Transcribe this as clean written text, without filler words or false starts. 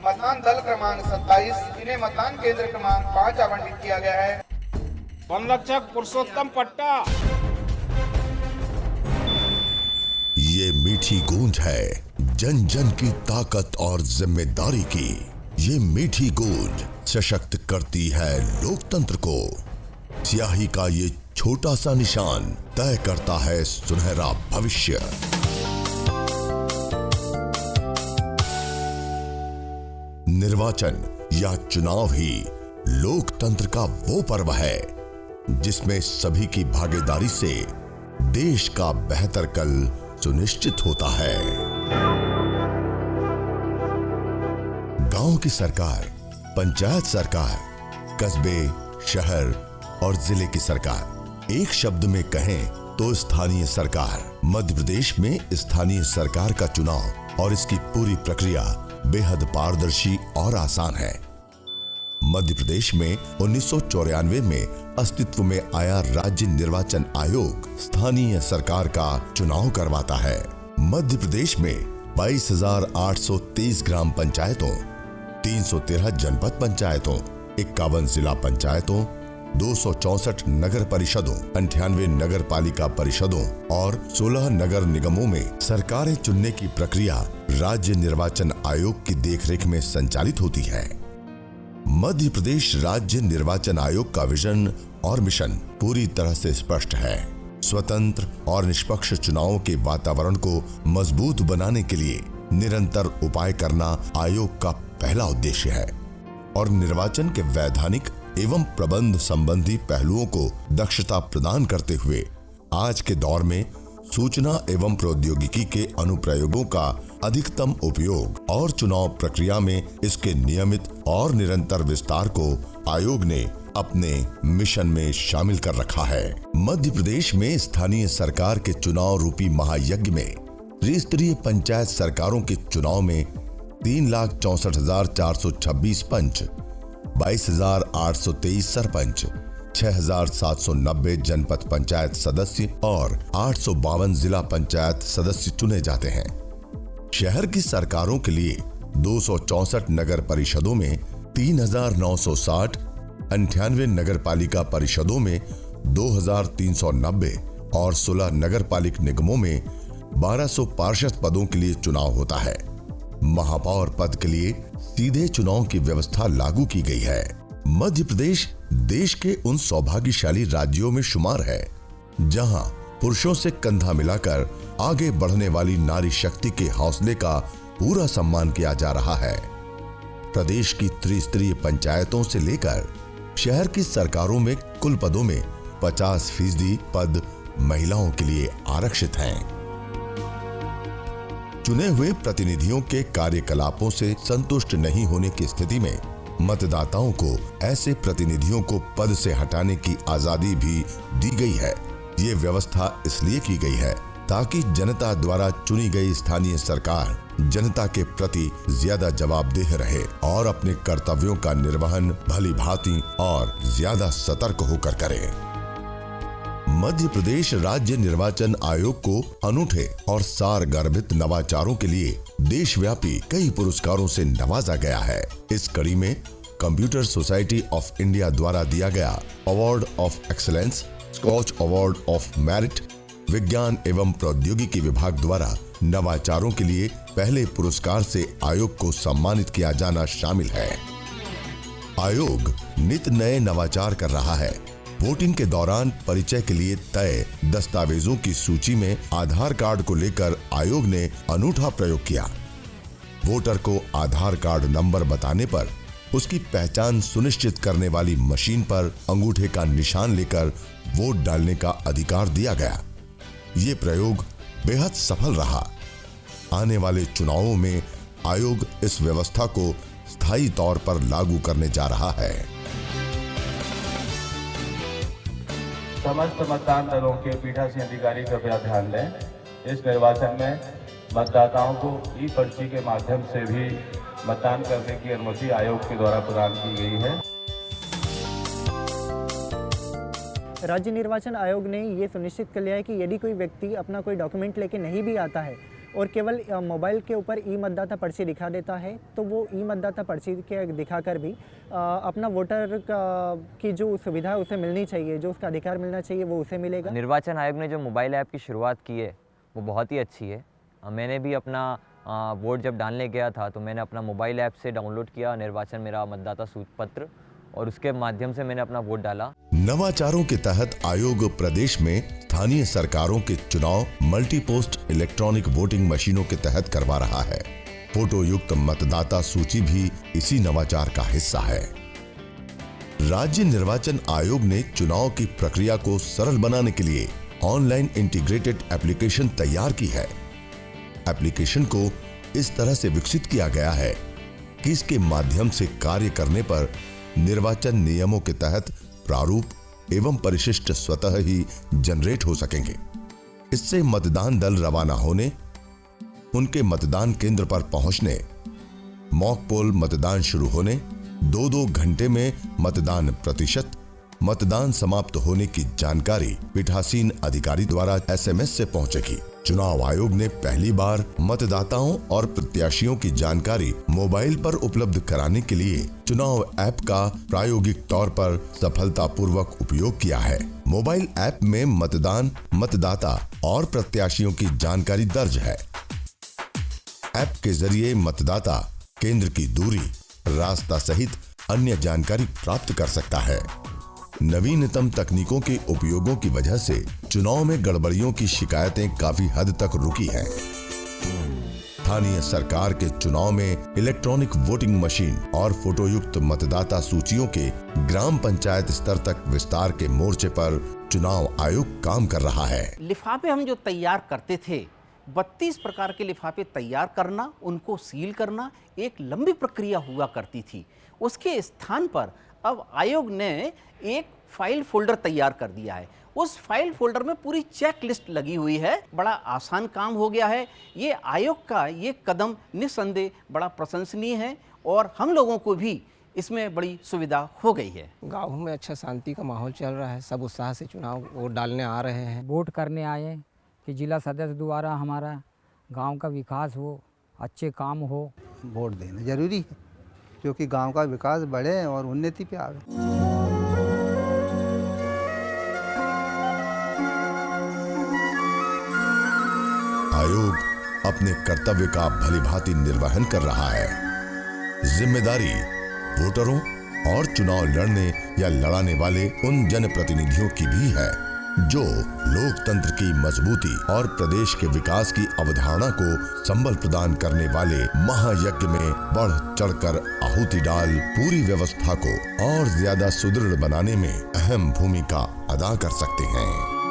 मतदान दल क्रमांक 27, इन्हें मतदान केंद्र क्रमांक 5 आवंटित किया गया है। वन रक्षक पुरुषोत्तम पट्टा। ये मीठी गूंज है जन जन की ताकत और जिम्मेदारी की। ये मीठी गूंज सशक्त करती है लोकतंत्र को। स्याही का ये छोटा सा निशान तय करता है सुनहरा भविष्य। निर्वाचन या चुनाव ही लोकतंत्र का वो पर्व है जिसमें सभी की भागीदारी से देश का बेहतर कल सुनिश्चित होता है। गांव की सरकार, पंचायत सरकार, कस्बे, शहर और जिले की सरकार, एक शब्द में कहें तो स्थानीय सरकार। मध्य प्रदेश में स्थानीय सरकार का चुनाव और इसकी पूरी प्रक्रिया बेहद पारदर्शी और आसान है। मध्य प्रदेश में 1994 में अस्तित्व में आया राज्य निर्वाचन आयोग स्थानीय सरकार का चुनाव करवाता है। मध्य प्रदेश में 22,823 ग्राम पंचायतों, 313 जनपद पंचायतों, 51 जिला पंचायतों, 264 नगर परिषदों, 98 नगर पालिका परिषदों और 16 नगर निगमों में सरकारें चुनने की प्रक्रिया राज्य निर्वाचन आयोग की देखरेख में संचालित होती है। मध्य प्रदेश राज्य निर्वाचन आयोग का विजन और मिशन पूरी तरह से स्पष्ट है। स्वतंत्र और निष्पक्ष चुनावों के वातावरण को मजबूत बनाने के लिए निरंतर उपाय करना आयोग का पहला उद्देश्य है और निर्वाचन के वैधानिक एवं प्रबंध संबंधी पहलुओं को दक्षता प्रदान करते हुए आज के दौर में सूचना एवं प्रौद्योगिकी के अनुप्रयोगों का अधिकतम उपयोग और चुनाव प्रक्रिया में इसके नियमित और निरंतर विस्तार को आयोग ने अपने मिशन में शामिल कर रखा है। मध्य प्रदेश में स्थानीय सरकार के चुनाव रूपी महायज्ञ में त्रिस्तरीय पंचायत सरकारों के चुनाव में 3,64,426 पंच, 22,823 सरपंच, 6,790 जनपद पंचायत सदस्य और 852 जिला पंचायत सदस्य चुने जाते हैं। शहर की सरकारों के लिए 264 नगर परिषदों में 3,960, 98 नगर पालिका परिषदों में 2,390 और 16 नगर पालिक निगमों में 1200 पार्षद पदों के लिए चुनाव होता है। महापौर पद के लिए सीधे चुनाव की व्यवस्था लागू की गई है। मध्य प्रदेश देश के उन सौभाग्यशाली राज्यों में शुमार है जहां पुरुषों से कंधा मिलाकर आगे बढ़ने वाली नारी शक्ति के हौसले का पूरा सम्मान किया जा रहा है। प्रदेश की त्रिस्तरीय पंचायतों से लेकर शहर की सरकारों में कुल पदों में 50% पद महिलाओं के लिए आरक्षित हैं। चुने हुए प्रतिनिधियों के कार्यकलापों से संतुष्ट नहीं होने की स्थिति में मतदाताओं को ऐसे प्रतिनिधियों को पद से हटाने की आजादी भी दी गई है। ये व्यवस्था इसलिए की गई है ताकि जनता द्वारा चुनी गई स्थानीय सरकार जनता के प्रति ज्यादा जवाबदेह रहे और अपने कर्तव्यों का निर्वहन भली भांति और ज्यादा सतर्क होकर करे। मध्य प्रदेश राज्य निर्वाचन आयोग को अनूठे और सारगर्भित नवाचारों के लिए देशव्यापी कई पुरस्कारों से नवाजा गया है। इस कड़ी में कंप्यूटर सोसाइटी ऑफ इंडिया द्वारा दिया गया award of excellence, Skoch award of merit, विज्ञान एवं प्रौद्योगिकी विभाग द्वारा नवाचारों के लिए पहले पुरस्कार से आयोग को सम्मानित किया जाना शामिल है। आयोग नित नए नवाचार कर रहा है। वोटिंग के दौरान परिचय के लिए तय दस्तावेजों की सूची में आधार कार्ड को लेकर आयोग ने अनूठा प्रयोग किया। वोटर को आधार कार्ड नंबर बताने पर उसकी पहचान सुनिश्चित करने वाली मशीन पर अंगूठे का निशान लेकर वोट डालने का अधिकार दिया गया। ये प्रयोग बेहद सफल रहा। आने वाले चुनावों में आयोग इस व्यवस्था को स्थायी तौर पर लागू करने जा रहा है। समस्त मतदान दलों के पीठासीन अधिकारी कृपया ध्यान दें, इस निर्वाचन में मतदाताओं को ई पर्ची के माध्यम से भी मतदान करने की अनुमति आयोग के द्वारा प्रदान की गई है। राज्य निर्वाचन आयोग ने ये सुनिश्चित कर लिया है कि यदि कोई व्यक्ति अपना कोई डॉक्यूमेंट लेके नहीं भी आता है और केवल मोबाइल के ऊपर ई मतदाता पर्ची दिखा देता है, तो वो ई मतदाता पर्ची के दिखाकर भी अपना वोटर की जो सुविधा है उसे मिलनी चाहिए, जो उसका अधिकार मिलना चाहिए वो उसे मिलेगा। निर्वाचन आयोग ने जो मोबाइल ऐप की शुरुआत की है वो बहुत ही अच्छी है। मैंने भी अपना वोट जब डालने गया था तो मैंने अपना मोबाइल ऐप से डाउनलोड किया निर्वाचन मेरा मतदाता सूची पत्र और उसके माध्यम से मैंने अपना वोट डाला। नवाचारों के तहत आयोग प्रदेश में स्थानीय सरकारों के चुनाव मल्टी पोस्ट इलेक्ट्रॉनिक वोटिंग मशीनों के तहत करवा रहा है। फोटो युक्त मतदाता सूची भी इसी नवाचार का हिस्सा है। राज्य निर्वाचन आयोग ने चुनाव की प्रक्रिया को सरल बनाने के लिए ऑनलाइन इंटीग्रेटेड एप्लीकेशन तैयार की है। एप्लीकेशन को इस तरह से विकसित किया गया है कि इसके माध्यम से कार्य करने पर निर्वाचन नियमों के तहत प्रारूप एवं परिशिष्ट स्वतः ही जनरेट हो सकेंगे। इससे मतदान दल रवाना होने, उनके मतदान केंद्र पर पहुंचने, मॉक पोल मतदान शुरू होने, 2-2 घंटे में मतदान प्रतिशत, मतदान समाप्त होने की जानकारी पीठासीन अधिकारी द्वारा SMS से पहुंचेगी। चुनाव आयोग ने पहली बार मतदाताओं और प्रत्याशियों की जानकारी मोबाइल पर उपलब्ध कराने के लिए चुनाव ऐप का प्रायोगिक तौर पर सफलतापूर्वक उपयोग किया है। मोबाइल ऐप में मतदान, मतदाता और प्रत्याशियों की जानकारी दर्ज है। ऐप के जरिए मतदाता केंद्र की दूरी, रास्ता सहित अन्य जानकारी प्राप्त कर सकता है। नवीनतम तकनीकों के उपयोगों की वजह से चुनाव में गड़बड़ियों की शिकायतें काफी हद तक रुकी हैं। स्थानीय सरकार के चुनाव में इलेक्ट्रॉनिक वोटिंग मशीन और फोटोयुक्त मतदाता सूचियों के ग्राम पंचायत स्तर तक विस्तार के मोर्चे पर चुनाव आयोग काम कर रहा है। लिफाफे हम जो तैयार करते थे, 32 प्रकार के लिफाफे तैयार करना, उनको सील करना एक लंबी प्रक्रिया हुआ करती थी। उसके स्थान पर अब आयोग ने एक फाइल फोल्डर तैयार कर दिया है। उस फाइल फोल्डर में पूरी चेक लिस्ट लगी हुई है। बड़ा आसान काम हो गया है। ये आयोग का ये कदम निस्संदेह बड़ा प्रशंसनीय है और हम लोगों को भी इसमें बड़ी सुविधा हो गई है। गाँव में अच्छा शांति का माहौल चल रहा है। सब उत्साह से चुनाव वोट डालने आ रहे हैं। वोट करने आए कि जिला सदस्य द्वारा हमारा गांव का विकास हो, अच्छे काम हो। वोट देना जरूरी है क्योंकि गांव का विकास बढ़े और उन्नति पे आवे। आयोग अपने कर्तव्य का भलीभांति निर्वहन कर रहा है। जिम्मेदारी वोटरों और चुनाव लड़ने या लड़ाने वाले उन जनप्रतिनिधियों की भी है जो लोकतंत्र की मजबूती और प्रदेश के विकास की अवधारणा को संबल प्रदान करने वाले महायज्ञ में बढ़ चढ़कर आहुति डाल पूरी व्यवस्था को और ज्यादा सुदृढ़ बनाने में अहम भूमिका अदा कर सकते हैं।